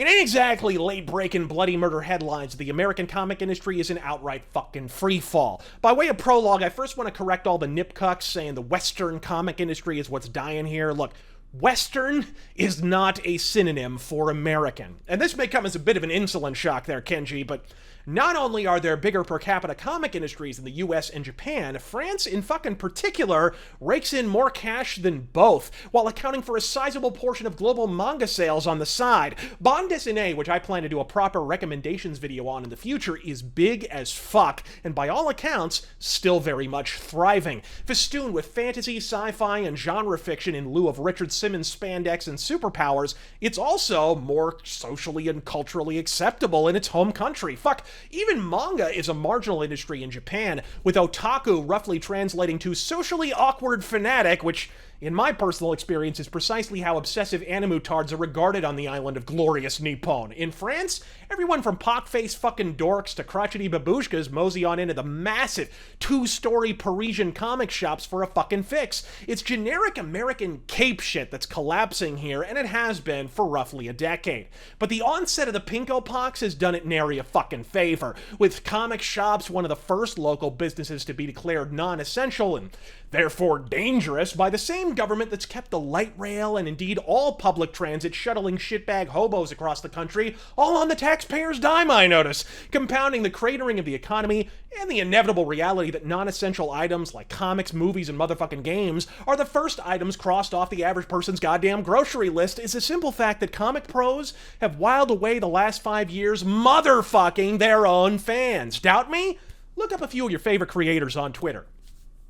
It ain't exactly late-breaking bloody murder headlines. The American comic industry is an outright fucking freefall. By way of prologue, I first want to correct all the nipcucks saying the Western comic industry is what's dying here. Look, Western is not a synonym for American. And this may come as a bit of an insulin shock there, Kenji, but not only are there bigger per capita comic industries in the US and Japan, France in fucking particular rakes in more cash than both, while accounting for a sizable portion of global manga sales on the side. Bande dessinée, which I plan to do a proper recommendations video on in the future, is big as fuck, and by all accounts, still very much thriving. Festooned with fantasy, sci-fi, and genre fiction in lieu of Richard Simmons spandex and superpowers, it's also more socially and culturally acceptable in its home country. Fuck, even manga is a marginal industry in Japan, with otaku roughly translating to socially awkward fanatic, which, in my personal experience, is precisely how obsessive animutards are regarded on the island of glorious Nippon. In France, everyone from pock-faced fucking dorks to crotchety babushkas mosey on into the massive two-story Parisian comic shops for a fucking fix. It's generic American cape shit that's collapsing here, and it has been for roughly a decade. But the onset of the pinko pox has done it nary a fucking favor, with comic shops one of the first local businesses to be declared non-essential and therefore dangerous by the same government that's kept the light rail and indeed all public transit shuttling shitbag hobos across the country, all on the taxpayer's dime, I notice, compounding the cratering of the economy and the inevitable reality that non-essential items like comics, movies, and motherfucking games are the first items crossed off the average person's goddamn grocery list is the simple fact that comic pros have whiled away the last 5 years motherfucking their own fans. Doubt me? Look up a few of your favorite creators on Twitter.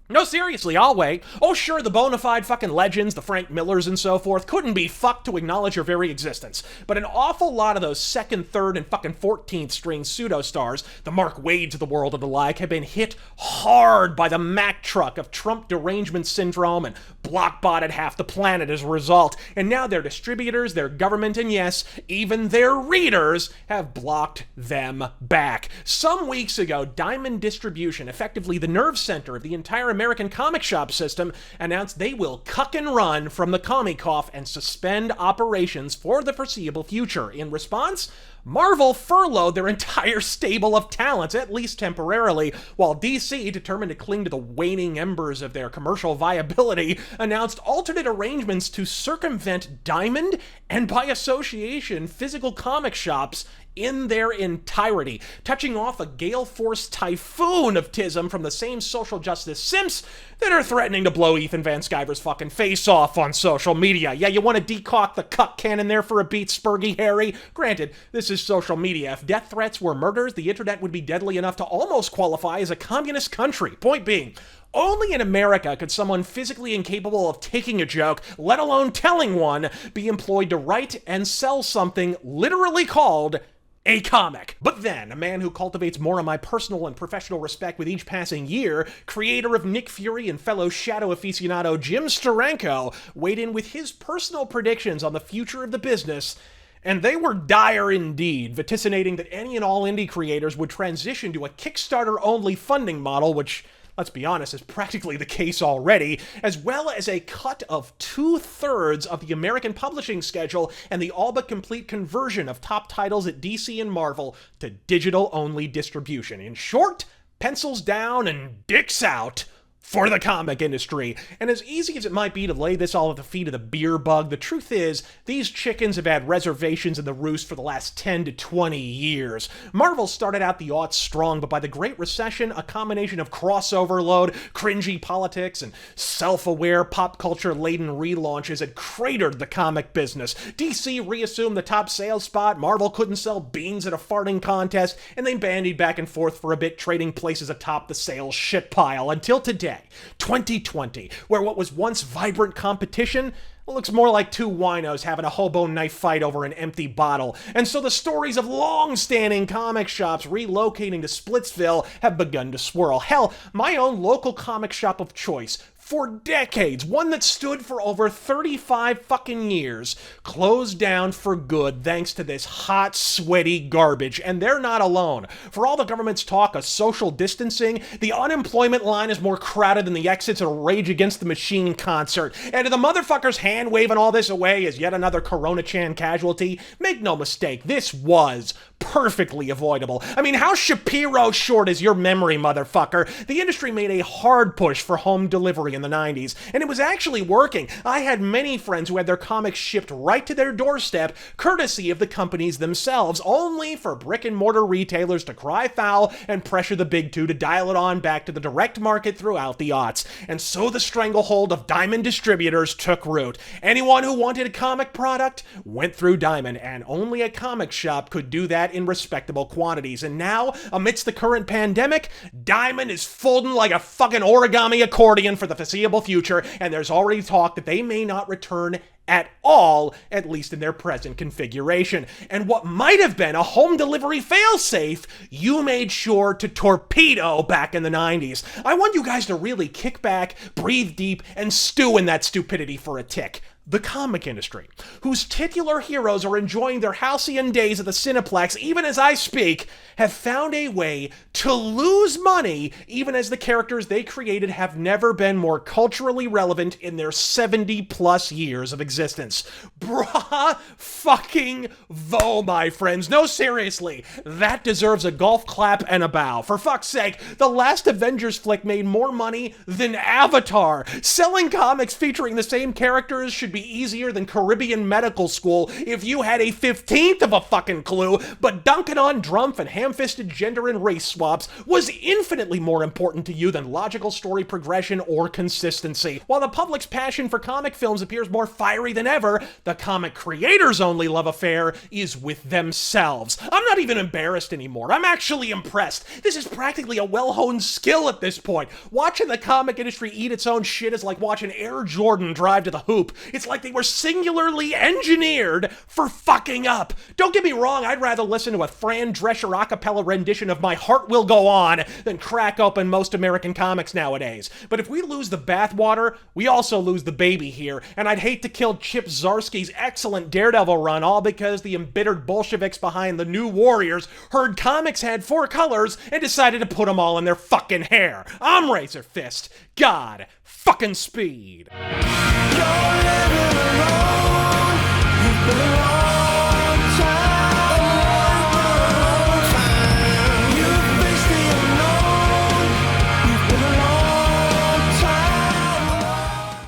No, seriously, I'll wait. Oh, sure, the bona fide fucking legends, the Frank Millers and so forth, couldn't be fucked to acknowledge your very existence. But an awful lot of those second, third, and fucking 14th string pseudo-stars, the Mark Wades of the world and the like, have been hit hard by the Mack truck of Trump derangement syndrome and blockbotted half the planet as a result. And now their distributors, their government, and yes, even their readers have blocked them back. Some weeks ago, Diamond Distribution, effectively the nerve center of the entire American comic shop system, announced they will cuck and run from the Comic-Cough and suspend operations for the foreseeable future. In response, Marvel furloughed their entire stable of talents, at least temporarily, while DC, determined to cling to the waning embers of their commercial viability, announced alternate arrangements to circumvent Diamond and, by association, physical comic shops in their entirety, touching off a gale-force typhoon of tism from the same social justice simps that are threatening to blow Ethan Van Sciver's fucking face off on social media. Yeah, you want to decock the cuck cannon there for a beat, Spurgy Harry? Granted, this is social media. If death threats were murders, the internet would be deadly enough to almost qualify as a communist country. Point being, only in America could someone physically incapable of taking a joke, let alone telling one, be employed to write and sell something literally called a comic. But then, a man who cultivates more of my personal and professional respect with each passing year, creator of Nick Fury and fellow Shadow aficionado Jim Steranko, weighed in with his personal predictions on the future of the business, and they were dire indeed, vaticinating that any and all indie creators would transition to a Kickstarter-only funding model, which, let's be honest, is practically the case already, as well as a cut of 2/3 of the American publishing schedule and the all-but-complete conversion of top titles at DC and Marvel to digital-only distribution. In short, pencils down and dicks out for the comic industry. And as easy as it might be to lay this all at the feet of the beer bug, the truth is, these chickens have had reservations in the roost for the last 10 to 20 years. Marvel started out the aughts strong, but by the Great Recession, a combination of crossover load, cringy politics, and self-aware pop culture-laden relaunches had cratered the comic business. DC reassumed the top sales spot, Marvel couldn't sell beans at a farting contest, and they bandied back and forth for a bit, trading places atop the sales shit pile, until today, 2020, where what was once vibrant competition looks more like two winos having a hobo knife fight over an empty bottle. And so the stories of long-standing comic shops relocating to Splitsville have begun to swirl. Hell, my own local comic shop of choice, for decades, one that stood for over 35 fucking years, closed down for good thanks to this hot, sweaty garbage. And they're not alone. For all the government's talk of social distancing, the unemployment line is more crowded than the exits at a Rage Against the Machine concert. And the motherfuckers hand waving all this away as yet another Corona-Chan casualty. Make no mistake, this was perfectly avoidable. I mean, how Shapiro short is your memory, motherfucker? The industry made a hard push for home delivery in the 90s, and it was actually working. I had many friends who had their comics shipped right to their doorstep, courtesy of the companies themselves, only for brick-and-mortar retailers to cry foul and pressure the big two to dial it on back to the direct market throughout the aughts. And so the stranglehold of Diamond distributors took root. Anyone who wanted a comic product went through Diamond, and only a comic shop could do that in respectable quantities. And now, amidst the current pandemic, Diamond is folding like a fucking origami accordion for the foreseeable future, and there's already talk that they may not return at all, at least in their present configuration. And what might have been a home delivery failsafe, you made sure to torpedo back in the 90s. I want you guys to really kick back, breathe deep, and stew in that stupidity for a tick. The comic industry, whose titular heroes are enjoying their halcyon days at the Cineplex even as I speak, have found a way to lose money even as the characters they created have never been more culturally relevant in their 70-plus years of existence. Brah fucking vo, my friends. No, seriously, that deserves a golf clap and a bow. For fuck's sake, the last Avengers flick made more money than Avatar. Selling comics featuring the same characters should be easier than Caribbean medical school if you had a 15th of a fucking clue, but dunking on Drumpf and ham-fisted gender and race swaps was infinitely more important to you than logical story progression or consistency. While the public's passion for comic films appears more fiery than ever, the comic creators' only love affair is with themselves. I'm not even embarrassed anymore. I'm actually impressed. This is practically a well-honed skill at this point. Watching the comic industry eat its own shit is like watching Air Jordan drive to the hoop. It's like they were singularly engineered for fucking up. Don't get me wrong, I'd rather listen to a Fran Drescher a cappella rendition of My Heart Will Go On than crack open most American comics nowadays. But if we lose the bathwater, we also lose the baby here, and I'd hate to kill Chip Zdarsky's excellent Daredevil run all because the embittered Bolsheviks behind the New Warriors heard comics had 4 colors and decided to put them all in their fucking hair. I'm Razor Fist. God fucking speed.